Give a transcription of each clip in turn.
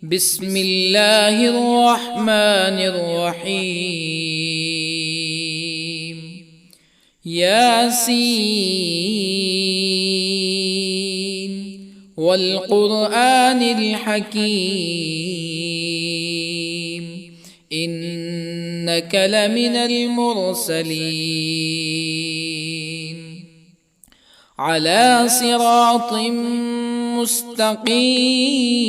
بسم الله الرحمن الرحيم. ياسين والقرآن الحكيم إنك لمن المرسلين على صراط مستقيم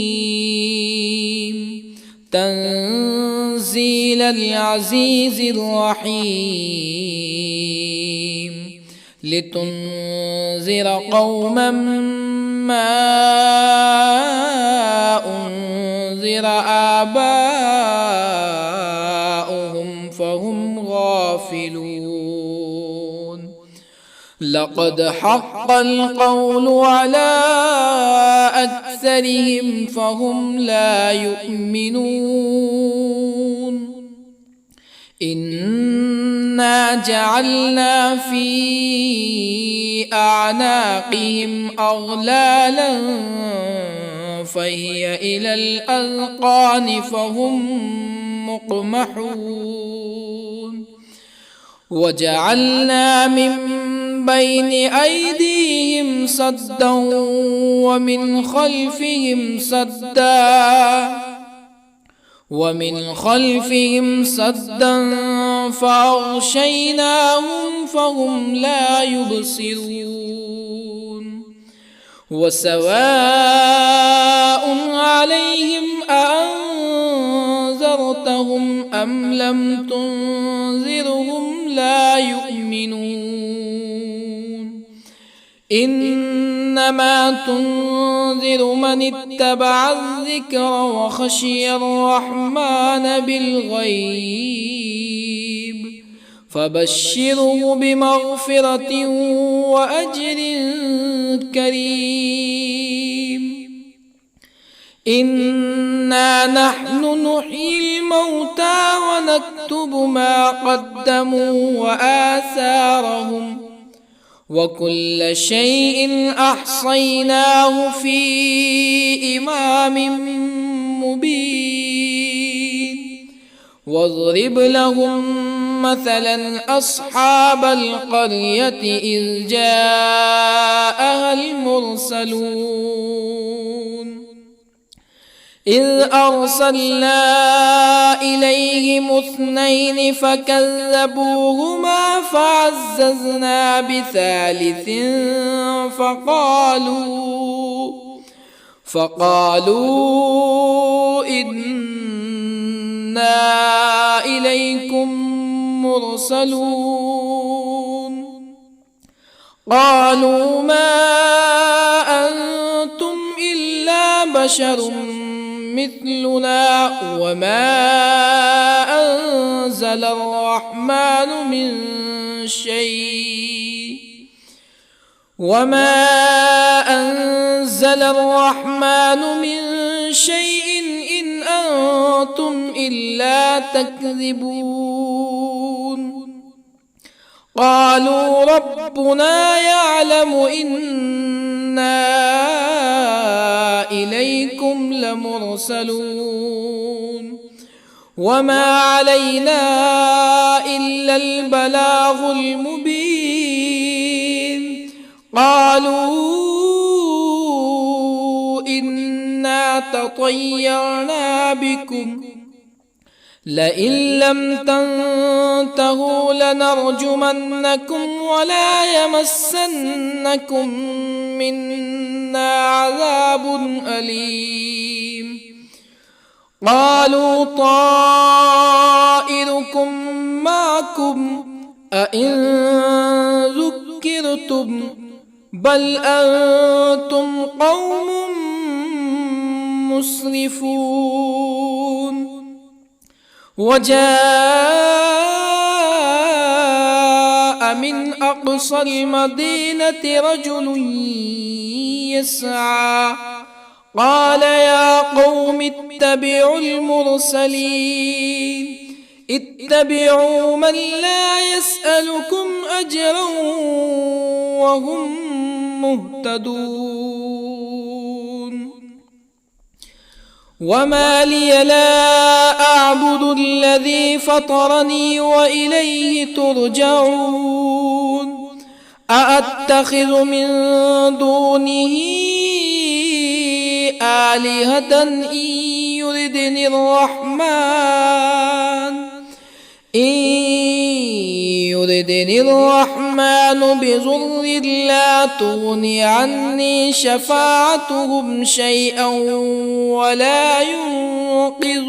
تنزيل العزيز الرحيم لتنذر قوما ما أنذر آباؤهم فهم غافلون. لقد حق القول على أكثرهم فهم لا يؤمنون. إنا جعلنا في أعناقهم أغلالا فهي إلى الأذقان فهم مقمحون. وجعلنا من بين أيديهم سدا ومن خلفهم سدا فأغشيناهم فهم لا يبصرون. وسواء عليهم أأنذرتهم أم لم تنذرهم لا يؤمنون. إنما تنذر من اتبع الذكر وخشي الرحمن بالغيب فبشره بمغفرة وأجر كريم. إنا نحن نحيي الموتى ونكتب ما قدموا وآثارهم وكل شيء أحصيناه في إمام مبين. واضرب لهم مثلا أصحاب القرية إذ جاءها المرسلون إذ أرسلنا إليهم اثنين فكذبوهما فعززنا بثالث فقالوا إنا إليكم مرسلون. قالوا ما أنتم إلا بشر مثلنا وما أنزل الرحمن من شيء إن أنتم إلا تكذبون. قالوا ربنا يعلم إنا إليكم لمرسلون وما علينا إلا البلاغ المبين. قالوا إنا تطيرنا بكم لئن لم تنتهوا لنرجمنكم ولا يمسنكم منا عذاب أليم. قالوا طائركم معكم أئن ذكرتم بل أنتم قوم مسرفون. وجاء من أقصى المدينة رجل يسعى قال يا قوم اتبعوا المرسلين اتبعوا من لا يسألكم أجرا وهم مهتدون. وما لي لا أعبد الذي فطرني وإليه ترجعون أأتخذ من دونه آلهة يردني الرحمن بضر لا تغن عني شفاعتهم شيئا ولا ينقذون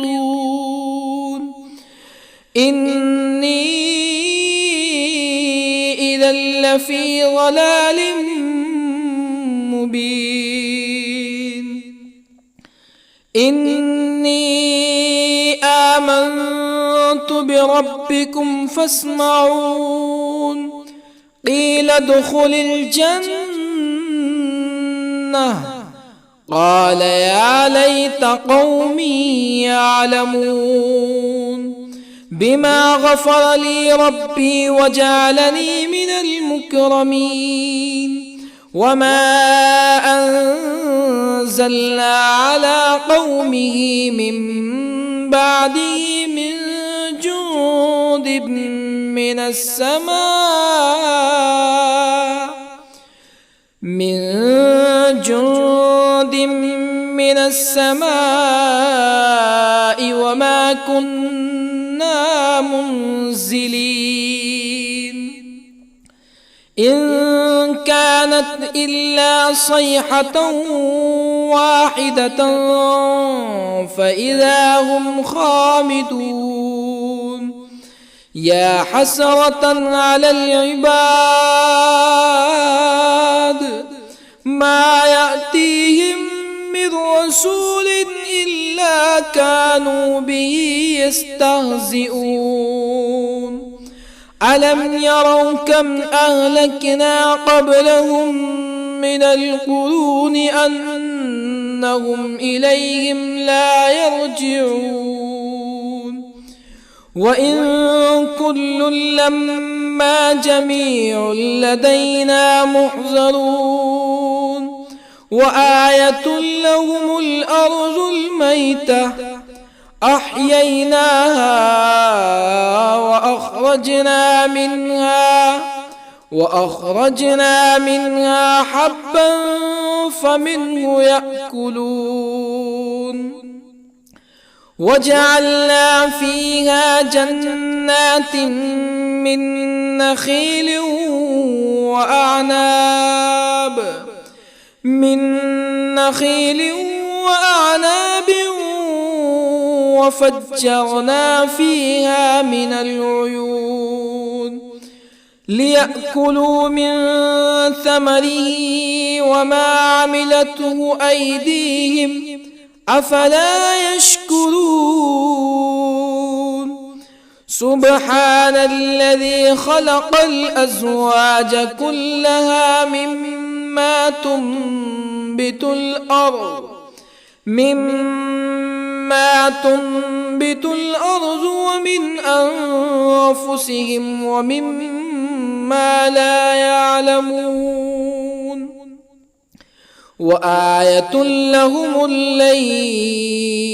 إني إذا لفي ضلال مبين إني آمنت بربكم فاسمعون قيل ادخل الجنة قال يا ليت قومي يعلمون بما غفر لي ربي وجعلني من المكرمين وما أنزلنا على قومه من بعده من جند من السماء وما كنا منزلين إن كانت إلا صيحة واحدة فإذا هم خامدون يا حسرة على العباد ما يأتيهم من رسول إلا كانوا به يستهزئون ألم يروا كم أهلكنا قبلهم من القرون أنهم إليهم لا يرجعون وإن كل لما جميع لدينا محضرون وآية لهم الأرض الميتة أحييناها وأخرجنا منها حبا فمنه يأكلون وجعلنا فيها جنات من نخيل وأعناب وفجرنا فيها من العيون ليأكلوا من ثمره وما عملته أيديهم أفلا يشكرون سبحان الذي خلق الأزواج كلها مما تنبت الأرض ومن أنفسهم ومما لا يعلمون وآية لهم الليل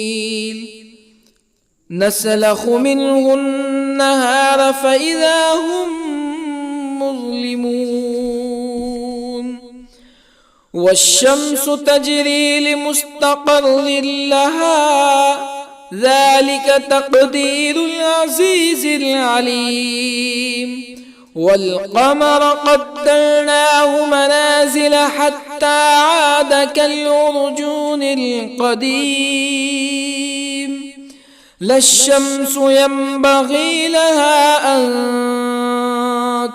نسلخ منه النهار فإذا هم مظلمون والشمس تجري لمستقر لها ذلك تقدير العزيز العليم والقمر قدرناه منازل حتى عاد كالعرجون القديم لا الشمس ينبغي لها أن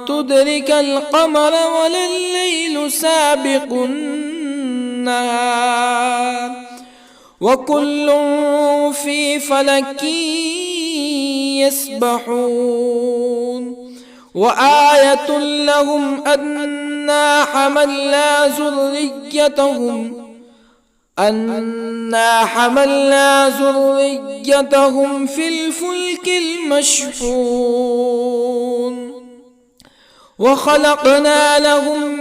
تدرك القمر ولا الليل سابق النهار وكل في فلك يسبحون وآية لهم أنا حملنا ذريتهم في الفلك المشحون وخلقنا لهم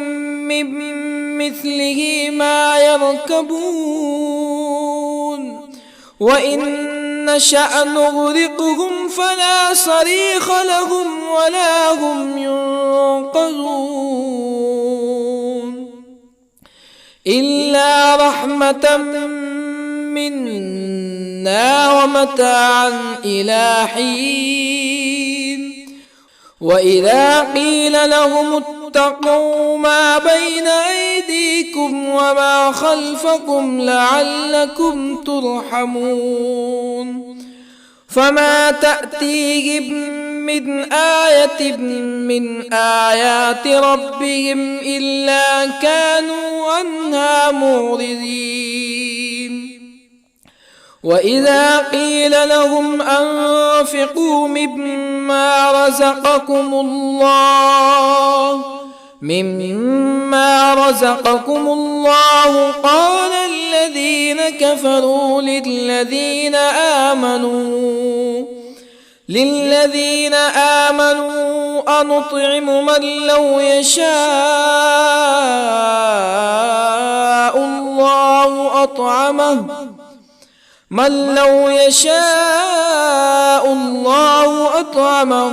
من مثله ما يركبون وإن نشأ نغرقهم فلا صريخ لهم ولا هم ينقذون إلا رحمة منا ومتاعا إلى حين وإذا قيل لهم اتقوا ما بين أيديكم وما خلفكم لعلكم ترحمون فما تأتيهم من آية من آيات ربهم إلا كانوا عنها معرضين وإذا قيل لهم أنفقوا مما رزقكم الله قال الذين كفروا للذين آمنوا أنطعم من لو يشاء الله أطعمه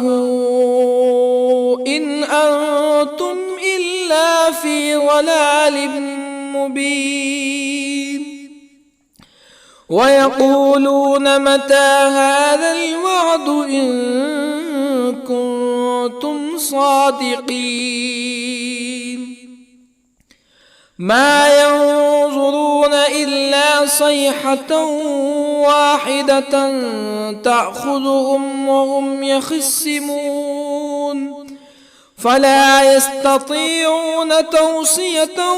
إن أنتم إلا في ضلال مبين ويقولون متى هذا الوعد إن كنتم صادقين ما ينظرون إلا صيحة واحدة تأخذهم وهم يخصمون فلا يستطيعون توصية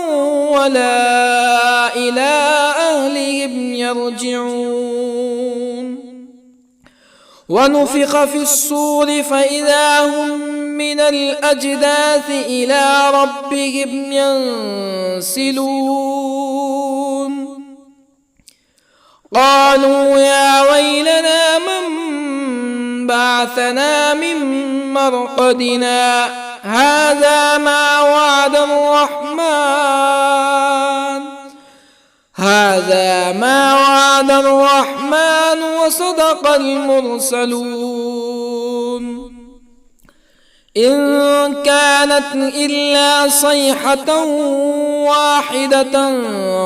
ولا إلى أهلهم يرجعون ونفخ في الصور فإذا هم من الأجداث إلى ربهم ينسلون قالوا يا ويلنا من بعثنا من مرقدنا هذا ما وعد الرحمن وصدق المرسلون إن كانت إلا صيحة واحدة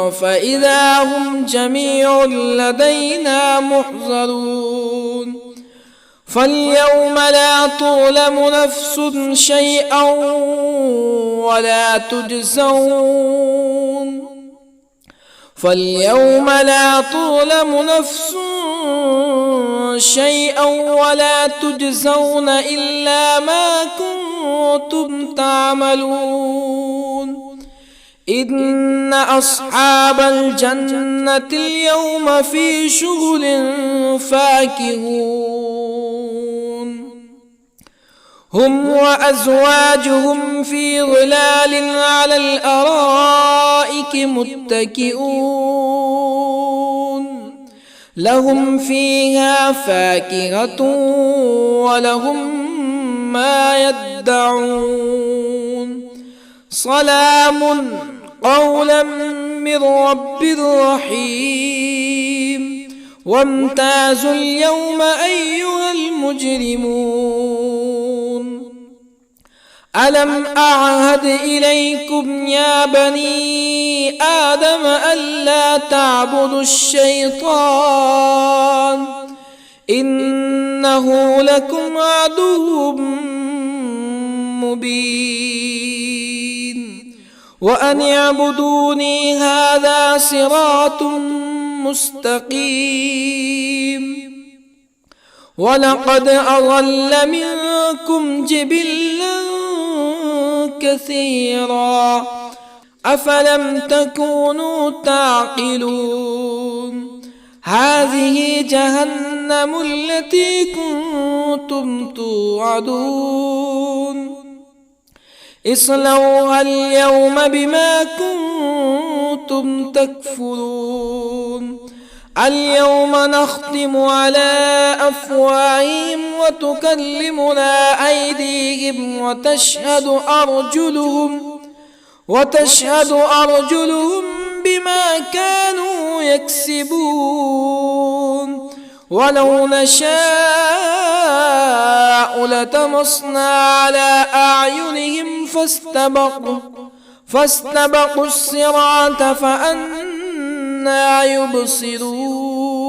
فإذا هم جميع لدينا محضرون فاليوم لا تظلم نفس شيئا ولا تجزون إلا ما كنتم تعملون إن أصحاب الجنة اليوم في شغل فاكهون هم وأزواجهم في ظلال على الأرائك متكئون لهم فيها فاكهة ولهم ما يدعون سلام قولا من رب رحيم وامتازوا اليوم أيها المجرمون ألم أعهد إليكم يا بني آدم ألا تعبدوا الشيطان إنه لكم عدو مبين وأن اعبدوني هذا صراط مستقيم ولقد أضل منكم جبلا كثيرا أفلم تكونوا تعقلون هذه جهنم التي كنتم توعدون اصلوها اليوم بما كنتم تكفرون اليوم نختم على أفواههم وتكلمنا أيديهم وتشهد أرجلهم بما كانوا يكسبون ولو نشاء لطمسنا على أعينهم فاستبقوا الصراط فأنى يبصرون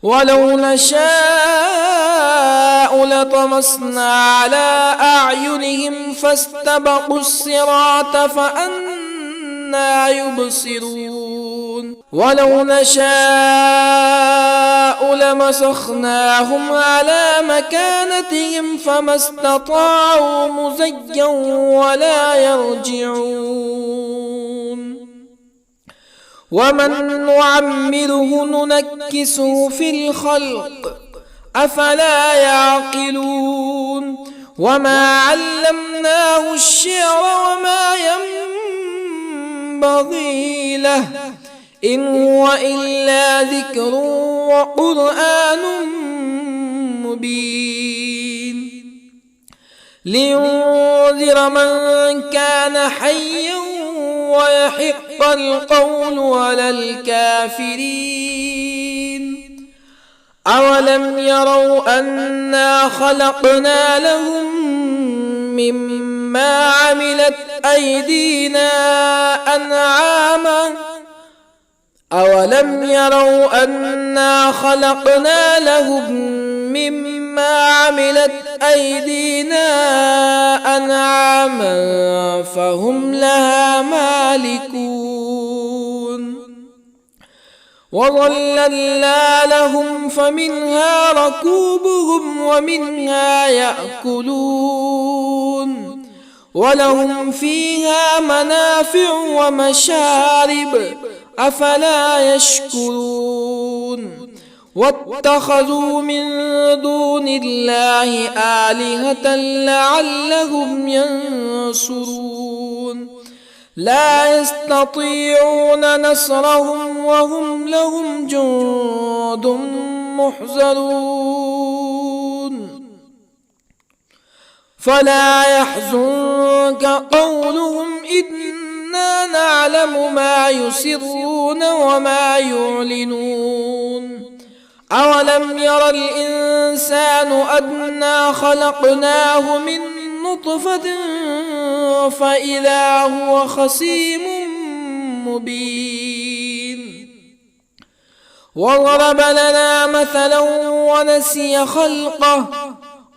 ولو نشاء لطمسنا على أعينهم فاستبقوا الصراط فأنى يبصرون ولو نشاء لمسخناهم على مكانتهم فما استطاعوا مزيا ولا يرجعون ومن نعمره ننكسه في الخلق أفلا يعقلون وما علمناه الشعر وما ينبغي له إن هو إلا ذكر وقرآن مبين لينذر من كان حيا ويحق القول على الكافرين أولم يروا أنا خلقنا لهم مما عملت أيدينا أنعاما أولم يروا أنا خلقنا لهم مما عملت أيدينا أنعاما فهم لها مالكون وظللنا لهم فمنها ركوبهم ومنها يأكلون ولهم فيها منافع ومشارب أفلا يشكرون واتخذوا من دون الله آلهة لعلهم ينصرون لا يستطيعون نصرهم وهم لهم جند محضرون فلا يحزنك قولهم إنا نعلم ما يسرون وما يعلنون أولم ير الإنسان أنا خلقناه من نطفة فإذا هو خصيم مبين وضرب لنا مثلا ونسي خلقه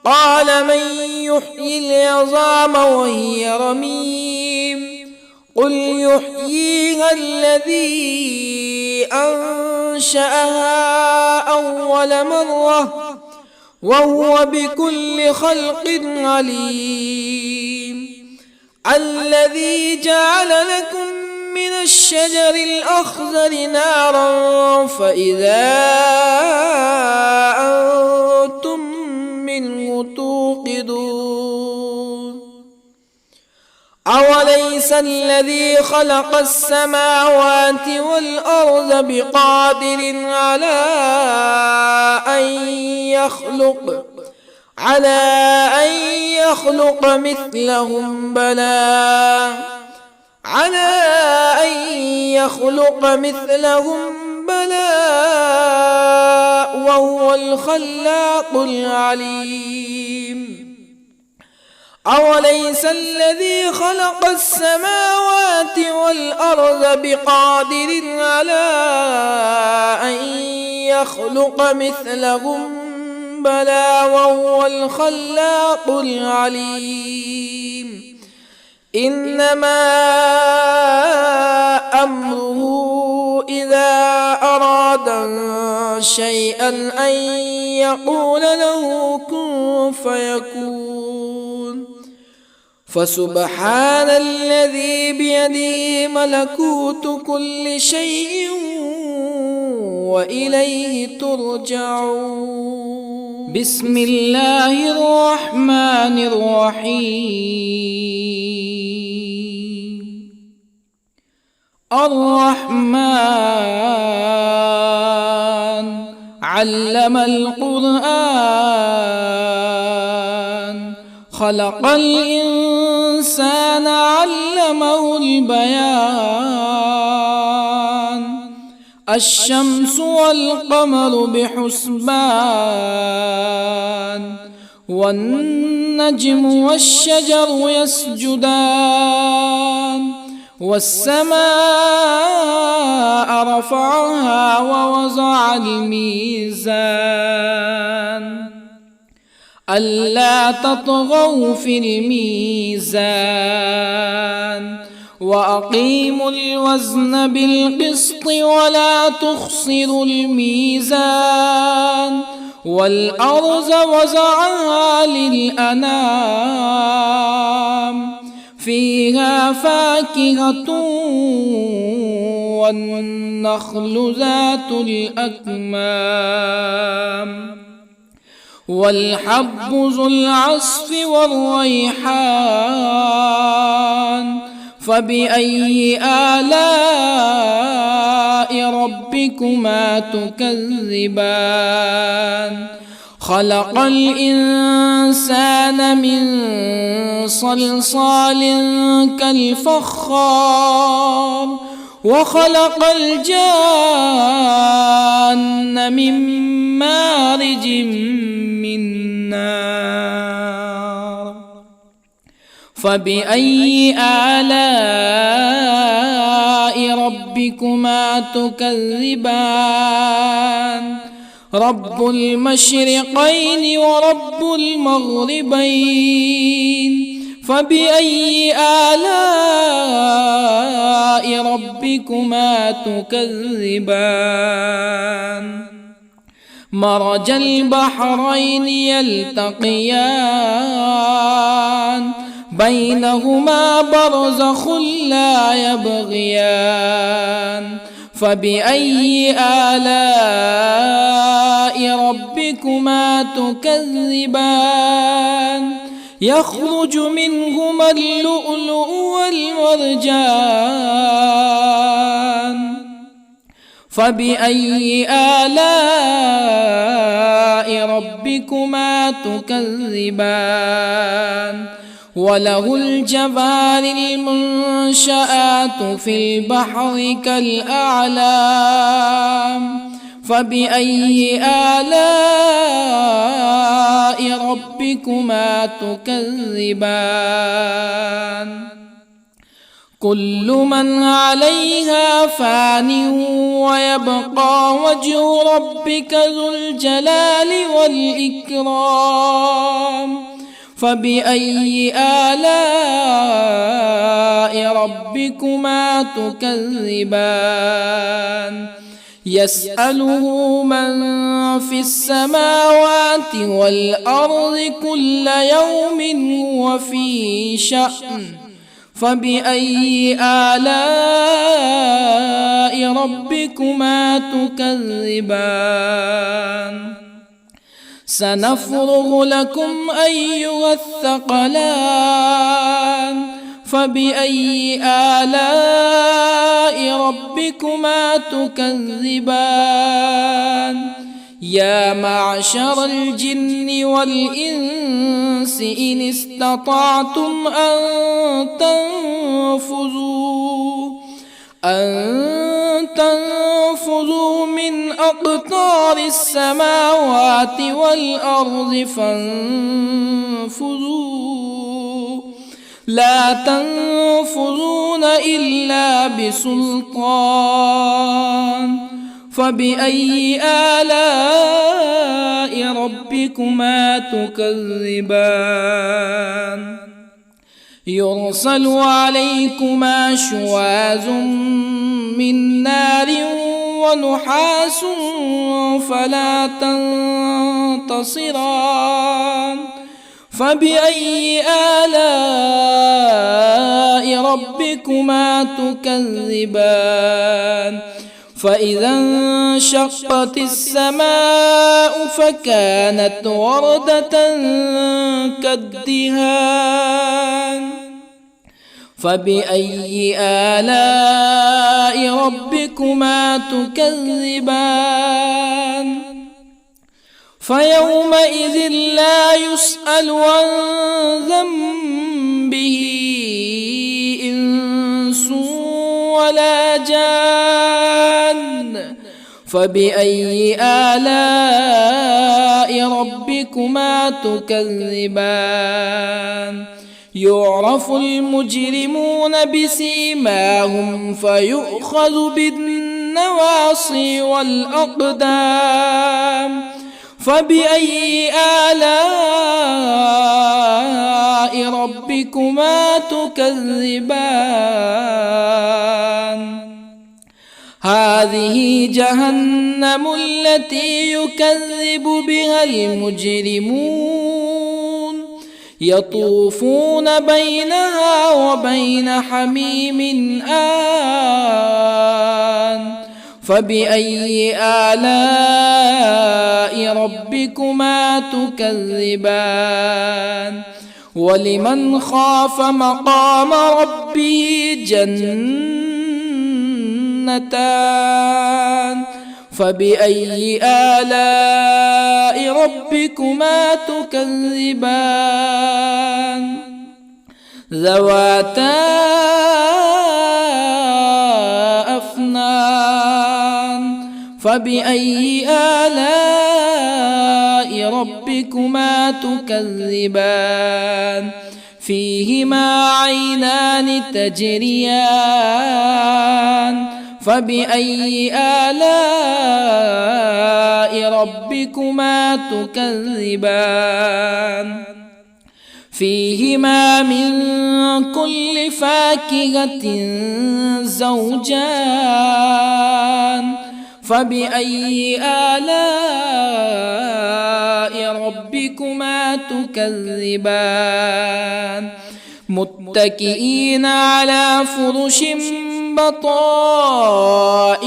قال من يحيي العظام وهي رميم قل يحييها الذي أنشأها أول مرة وهو بكل خلق عليم الذي جعل لكم من الشجر الأخضر نارا فإذا أنتم منه توقدون أوليس الذي خلق السماوات والأرض بقادر على أن يخلق مثلهم بلى وهو الخلاق العليم أوليس الذي خلق السماوات والأرض بقادر على أن يخلق مثلهم بلى وهو الخلاق العليم إنما أمره إذا أراد شيئا أن يقول له كن فيكون فسبحان الذي بيده ملكوت كل شيء وإليه ترجعون بسم الله الرحمن الرحيم الرحمن علم القرآن خلق الإنسان علمه البيان الشمس والقمر بحسبان والنجم والشجر يسجدان والسماء رفعها ووضع الميزان ألا تطغوا في الميزان وأقيموا الوزن بالقسط ولا تخسروا الميزان والأرض وضعها للأنام فيها فاكهة والنخل ذات الأكمام والحب ذو العصف والريحان فبأي آلاء ربكما تكذبان خلق الإنسان من صلصال كالفخار وخلق الجان من مارج من نار فبأي آلاء ربكما تكذبان رب المشرقين ورب المغربين فبأي آلاء ربكما تكذبان مرج البحرين يلتقيان بينهما برزخ لا يبغيان فبأي آلاء ربكما تكذبان يخرج منهما اللؤلؤ والمرجان فبأي آلاء ربكما تكذبان وله الجوار المنشآت في البحر كالأعلام فبأي آلاء ربكما تكذبان كل من عليها فان ويبقى وجه ربك ذو الجلال والإكرام فبأي آلاء ربكما تكذبان يسأله من في السماوات والأرض كل يوم هو في شأن فبأي آلاء ربكما تكذبان سنفرغ لكم أيها الثقلان فبأي آلاء ربكما تكذبان يا معشر الجن والإنس إن استطعتم أن تنفذوا من أقطار السماوات والأرض فانفذوا لا تنفذون إلا بسلطان فبأي آلاء ربكما تكذبان يرسل عليكما شواظ من نار ونحاس فلا تنتصران فبأي آلاء ربكما تكذبان فإذا انشقت السماء فكانت وردة كالدهان فبأي آلاء ربكما تكذبان فيومئذ لا يسأل عن ذنبه إنس ولا جان. فبأي آلاء ربكما تكذبان؟ يعرف المجرمون بسيماهم فيؤخذ بالنواصي والأقدام. فبأي آلاء ربكما تكذبان؟ هذه جهنم التي يكذب بها المجرمون، يطوفون بينها وبين حميم آن. فبأي آلاء ربكما تكذبان؟ ولمن خاف مقام ربه جنتان. فبأي آلاء ربكما تكذبان؟ ذواتا أفنان. فبأي آلاء ربكما تكذبان؟ فيهما عينان تجريان. فبأي آلاء ربكما تكذبان؟ فيهما من كل فاكهة زوجان. فبأي آلاء ربكما تكذبان؟ متكئين على فرش بطائنها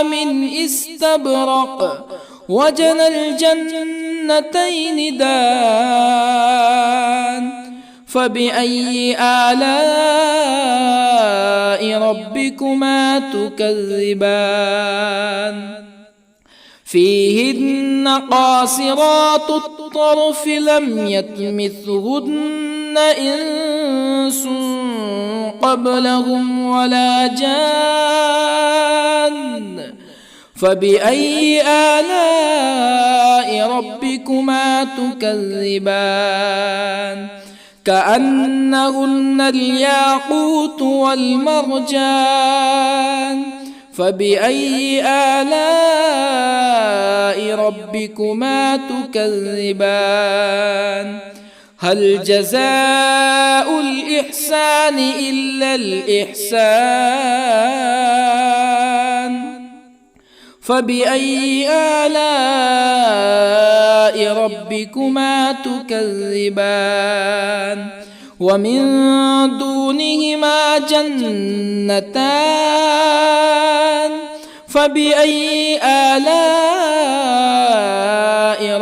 من استبرق وجنى الجنتين دان. فبأي آلاء ربكما تكذبان؟ فيهن قاصرات الطرف لم يطمثهن إنس قبلهم ولا جان. فبأي آلاء ربكما تكذبان؟ كأنهن الياقوت والمرجان. فبأي آلاء ربكما تكذبان؟ هل جزاء الإحسان إلا الإحسان؟ فبأي آلاء ربكما تكذبان؟ ومن دونهما جنتان. فبأي آلاء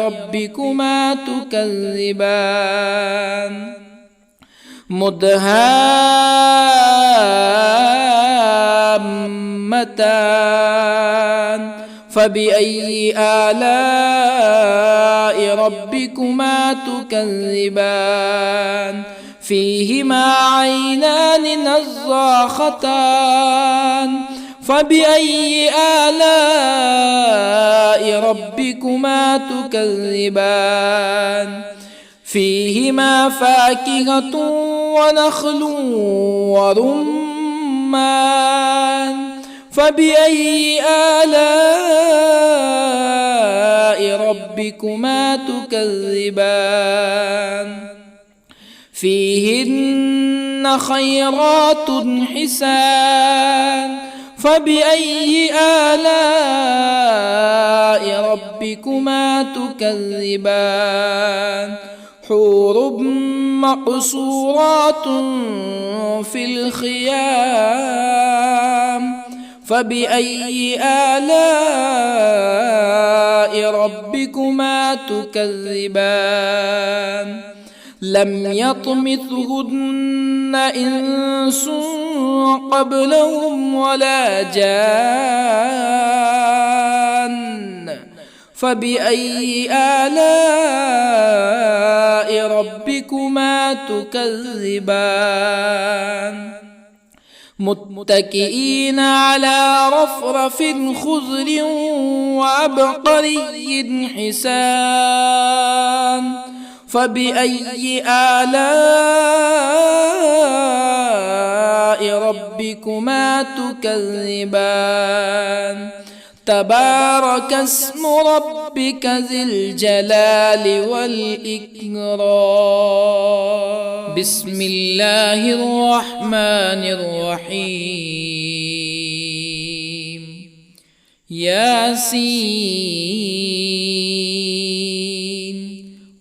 ربكما تكذبان؟ مدهامتان. فبأي آلاء ربكما تكذبان؟ فيهما عينان نضاختان. فبأي آلاء ربكما تكذبان؟ فيهما فاكهة ونخل ورمان. فبأي آلاء ربكما تكذبان؟ فيهن خيرات حسان. فبأي آلاء ربكما تكذبان؟ حور مقصورات في الخيام. فبأي آلاء ربكما تكذبان؟ لم يطمثهن إنس قبلهم ولا جان. فبأي آلاء ربكما تكذبان متكئين على رفرف خضر وعبقري حسان فبأي آلاء ربكما تكذبان تبارك اسم ربك ذي الجلال والإكرام بسم الله الرحمن الرحيم ياسين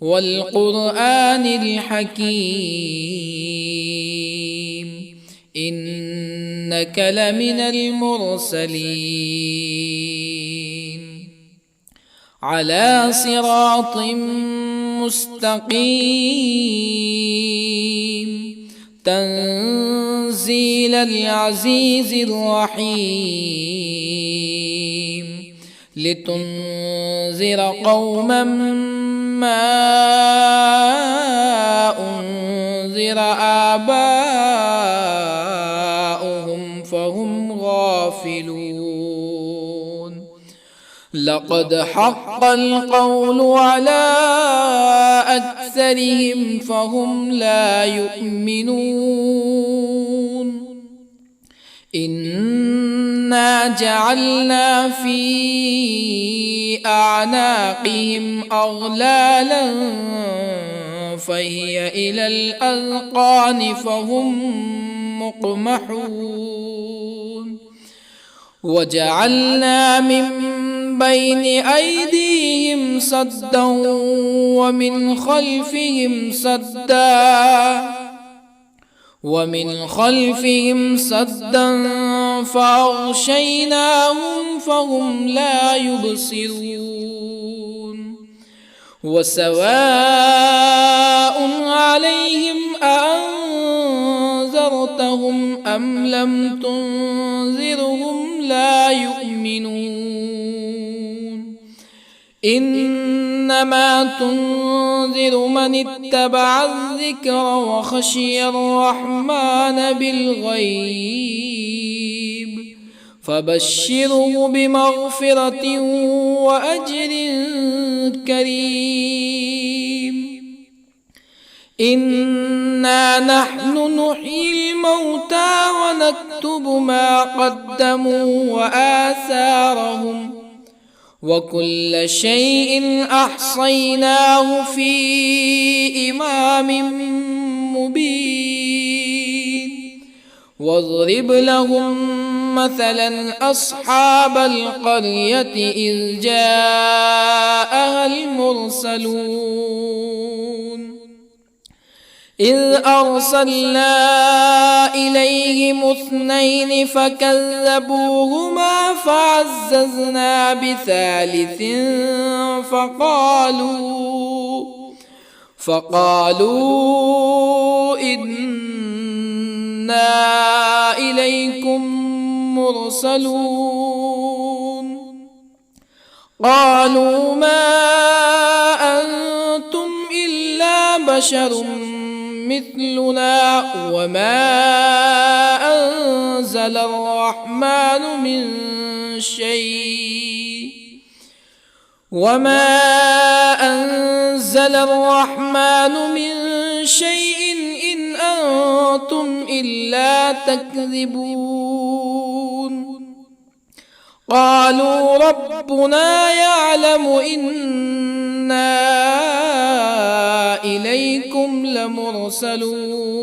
والقرآن الحكيم إنك لمن المرسلين على صراط مستقيم تنزيل العزيز الرحيم لتنذر قوما ما أنذر آباؤهم فهم غافلون لقد حق القول على أكثرهم فهم لا يؤمنون إنا جعلنا في أعناقهم أغلالا فهي إلى الأذقان فهم مقمحون وجعلنا من بين أيديهم سدا ومن خلفهم سدا فأغشيناهم فهم لا يبصرون وسواء عليهم أأنذرتهم أم لم تنذرهم لا يؤمنون إنما تنذر من اتبع الذكر وخشي الرحمن بالغيب فبشره بمغفرة وأجر كريم إنا نحن نحيي الموتى ونكتب ما قدموا وآثارهم وكل شيء أحصيناه في إمام مبين واضرب لهم مثلا أصحاب القرية إذ جاءها المرسلون إذ أرسلنا إليهم اثنين فكذبوهما فعززنا بثالث فقالوا إنا إليكم مرسلون قالوا ما أنتم إلا بشر مثلنا وما أنزل الرحمن من شيء إن أنتم إلا تكذبون قالوا ربنا يعلم إنا إليكم لمرسلون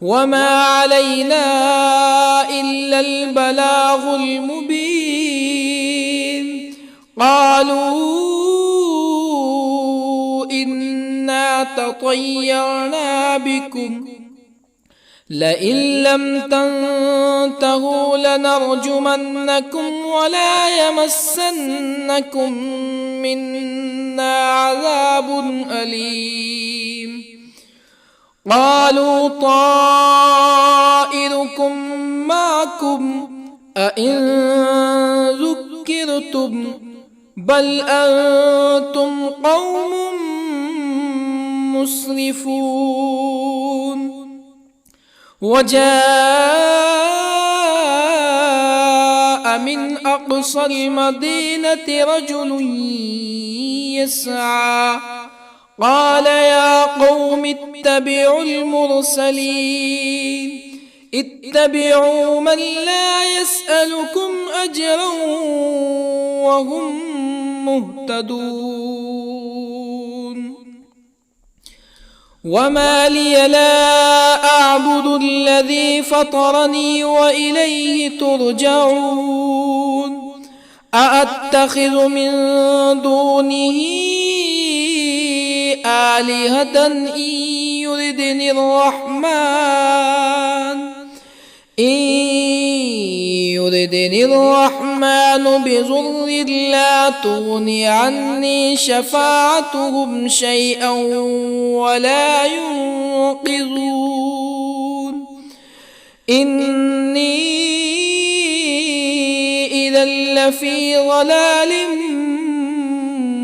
وما علينا إلا البلاغ المبين قالوا إنا تطيرنا بكم لئن لم تنتهوا لنرجمنكم ولا يمسنكم منا عذاب أليم قالوا طائركم معكم أئن ذكرتم بل أنتم قوم مسرفون. وجاء من أقصى المدينة رجل يسعى قال يا قوم اتبعوا المرسلين اتبعوا من لا يسألكم أجرا وهم مهتدون. وما لي لا أعبد الذي فطرني وإليه ترجعون. أأتخذ من دونه آلهة إن يردني الرحمن بضر لا تغني عني شفاعتهم شيئا ولا ينقذون. إني إذا لفي ضلال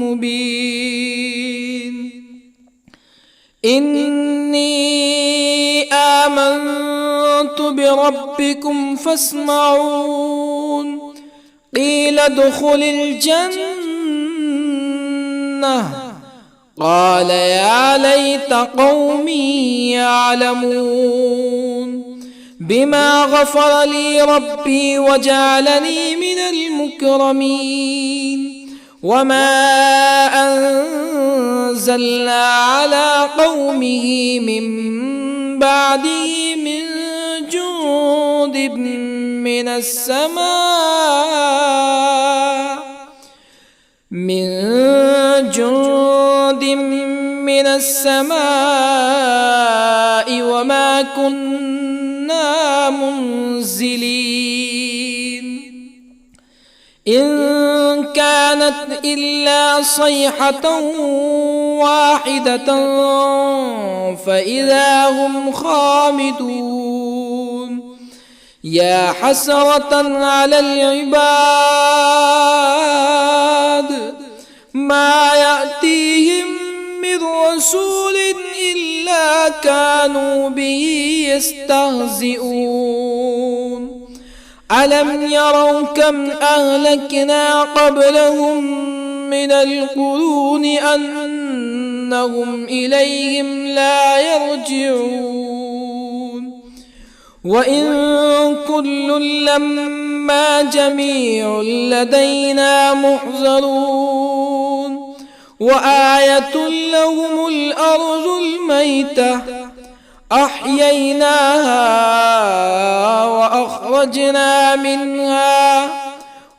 مبين. إني آمنت بربكم فاسمعون. قيل ادخل الجنة قال يا ليت قومي يعلمون بما غفر لي ربي وجعلني من المكرمين. وما أنزلنا على قومه من بعده من جند من السماء وما كنا منزلين. إن كانت إلا صيحة واحدة فإذا هم خامدون. يا حسرة على العباد ما يأتيهم من رسول إلا كانوا به يستهزئون. ألم يروا كم أهلكنا قبلهم من القرون أنهم إليهم لا يرجعون. وإن كل لما جميع لدينا محضرون. وآية لهم الأرض الميتة أحييناها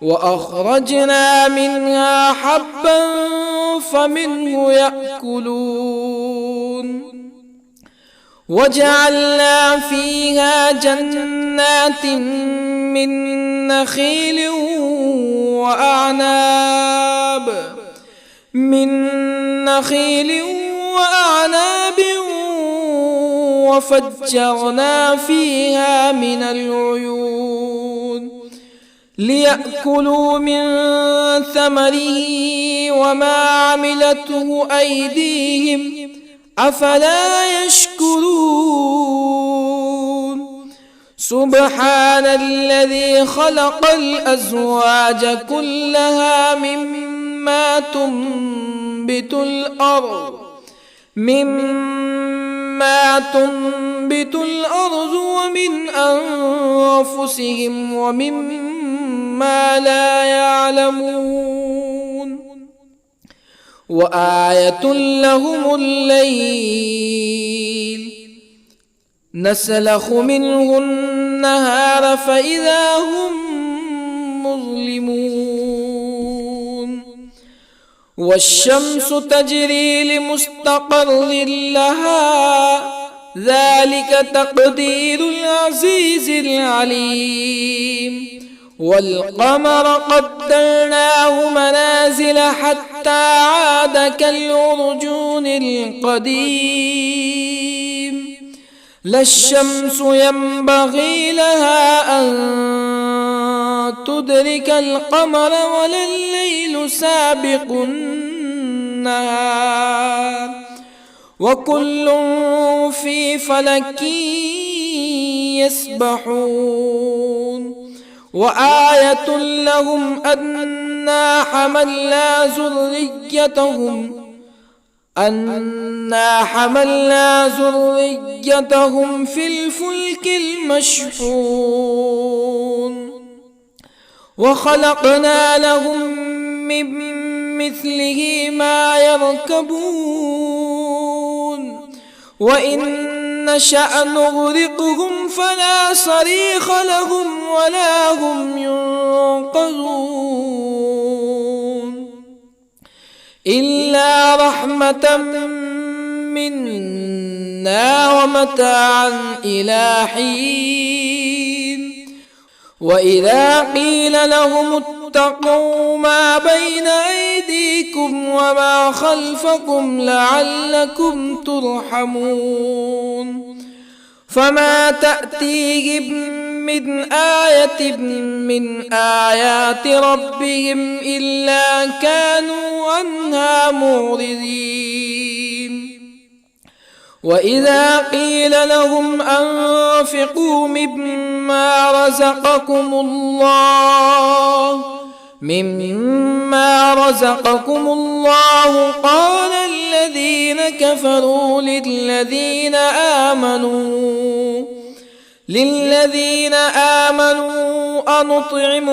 وأخرجنا منها حبا فمنه يأكلون. وجعلنا فيها جنات من نخيل وأعناب وفجرنا فيها من العيون ليأكلوا من ثمره وما عملته أيديهم أفلا يشكرون. سبحان الذي خلق الأزواج كلها مما تنبت الأرض ومن أنفسهم ومما لا يعلمون. وآية لهم الليل نسلخ منه النهار فإذا هم مظلمون. والشمس تجري لمستقر لها ذلك تقدير العزيز العليم. والقمر قدرناه منازل حتى عاد كالعرجون القديم. لا الشمس ينبغي لها أن تدرك القمر ولا الليل سابق النهار وكل في فلك يسبحون وآية لهم أنا حملنا ذريتهم في الفلك المشحون وخلقنا لهم من مثله ما يركبون وإن نشأ نغرقهم فلا صريخ لهم ولا هم ينقذون إلا رحمة منا ومتاعا إلى حين وإذا قيل لهم اتقوا ما بين أيديكم وما خلفكم لعلكم ترحمون فما تأتيهم من آية من آيات ربهم إلا كانوا عنها معرضين وإذا قيل لهم أنفقوا مما رزقكم الله قال الذين كفروا للذين آمنوا أنطعم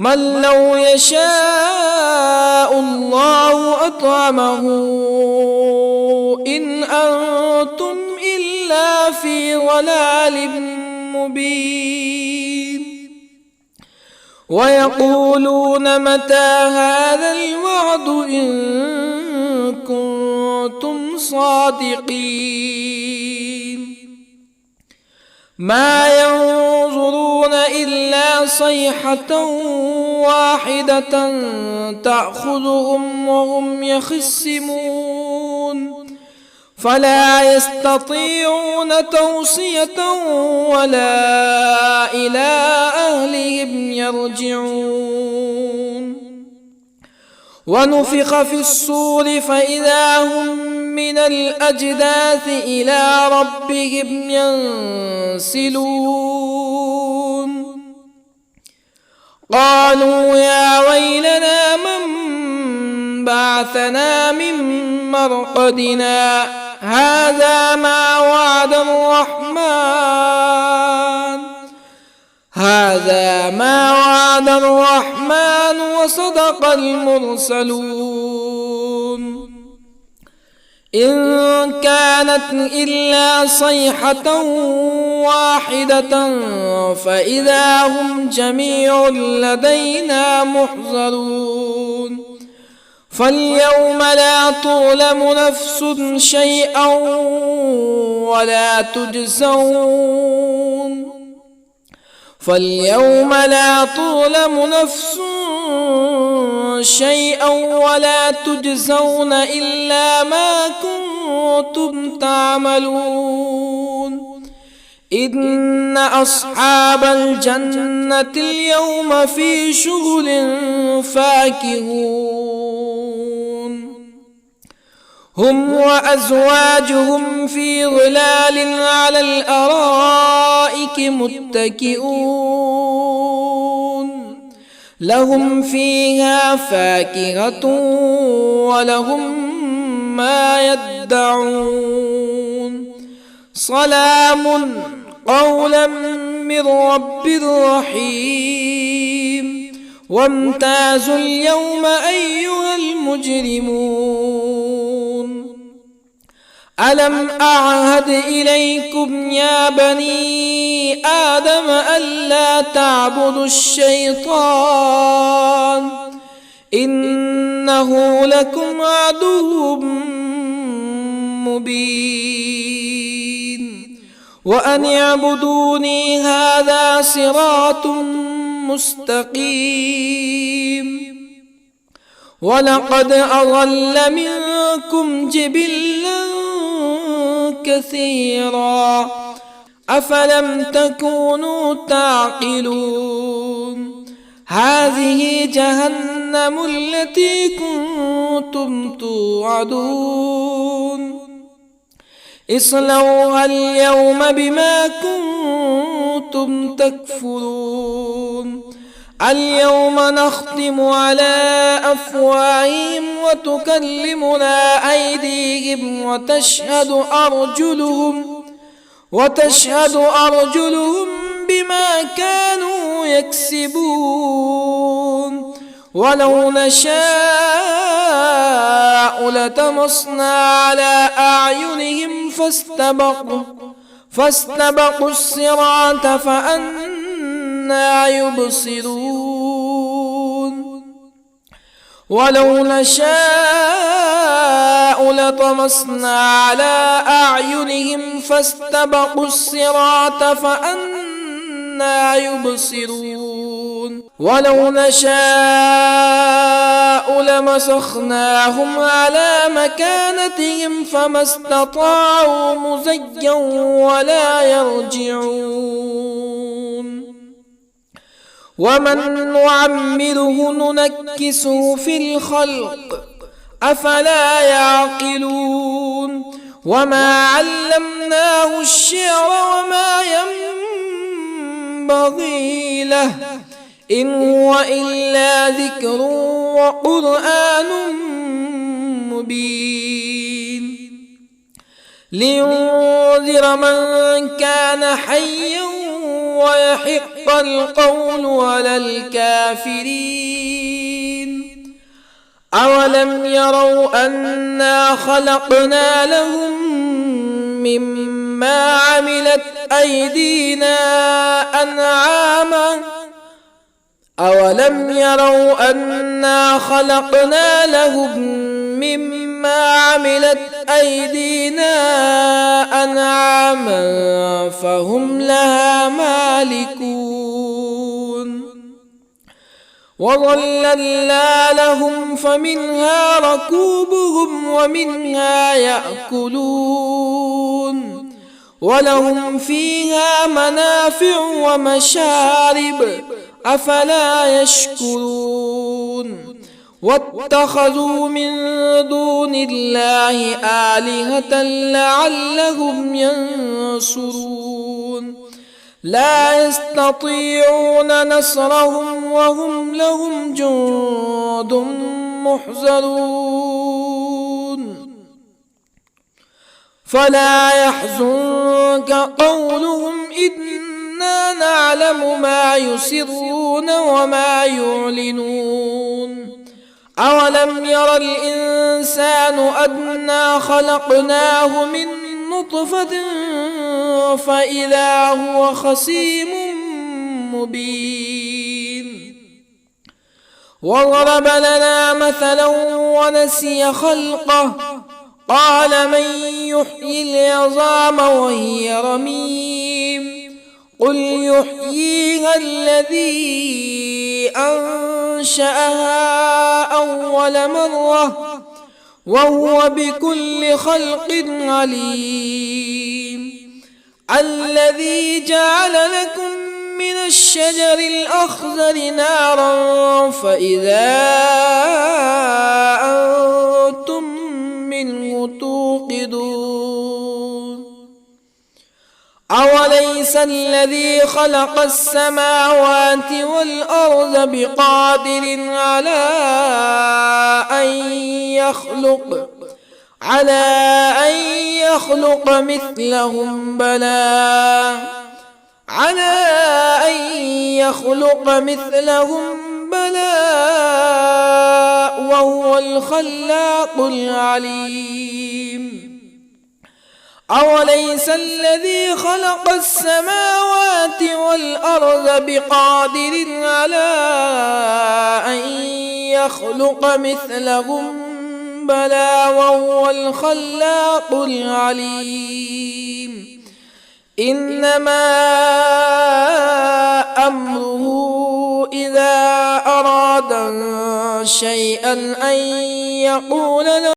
من لو يشاء الله أطعمه إن أنتم إلا في ضلال مبين ويقولون متى هذا الوعد إن كنتم صادقين ما ينظرون إلا صيحة واحدة تأخذهم وهم يخصمون فلا يستطيعون توصية ولا إلى أهلهم يرجعون ونفخ في الصور فإذا هم من الأجداث إلى ربهم ينسلون قالوا يا ويلنا من بعثنا من مرقدنا هذا ما وعد الرحمن وصدق المرسلون إن كانت إلا صيحة واحدة فإذا هم جميع لدينا محضرون فاليوم لا تظلم نفس شيئا ولا تجزون إلا ما كنتم تعملون إن أصحاب الجنة اليوم في شغل فاكهون هم وأزواجهم في ظلال على الأرائك متكئون لهم فيها فاكهة ولهم ما يدعون سلام قولا من رب رحيم وامتازوا اليوم أيها المجرمون ألم أعهد إليكم يا بني آدم ألا تعبدوا الشيطان إنه لكم عدو مبين وأن اعبدوني هذا صراط مستقيم ولقد أضل منكم جبلا كثيرا أفلم تكونوا تعقلون هذه جهنم التي كنتم توعدون اصلوها اليوم بما كنتم تكفرون اليوم نختم على أفواههم وتكلمنا أيديهم وتشهد أرجلهم بما كانوا يكسبون ولو نشاء لطمسنا على أعينهم فاستبقوا الصراط فأنى يبصرون ولو نشاء لطمسنا على أعينهم فاستبقوا الصراط فأنى يبصرون ولو نشاء لمسخناهم على مكانتهم فما استطاعوا مزيا ولا يرجعون ومن نعمره ننكسه في الخلق أفلا يعقلون وما علمناه الشعر وما ينبغي له إن هو إلا ذكر وقرآن مبين لينذر من كان حيا ويحق القول على الكافرين أولم يروا أنا خلقنا لهم مما عملت أيدينا أنعاما أولم يروا أنا خلقنا لهم مما عملت أيدينا أنعاما فهم لها مالكون وظللنا لهم فمنها ركوبهم ومنها يأكلون ولهم فيها منافع ومشارب أفلا يشكرون واتخذوا من دون الله آلهة لعلهم ينصرون لا يستطيعون نصرهم وهم لهم جند محضرون فلا يحزنك قولهم إنا نعلم ما يسرون وما يعلنون أولم ير الإنسان أنا خلقناه من نطفة فإذا هو خصيم مبين وضرب لنا مثلا ونسي خلقه قال من يحيي العظام وهي رميم قل يحييها الذي أنشأها أول مرة وهو بكل خلق عليم الذي جعل لكم من الشجر الأخضر نارا فإذا أنتم منه توقدون أوليس الذي خلق السماوات والأرض بقادر على أن يخلق مثلهم بلى وهو الخلاق العليم أوليس الذي خلق السماوات والأرض بقادر على أن يخلق مثلهم بلى وهو الخلاق العليم إنما أمره إذا أراد شيئا أن يقول له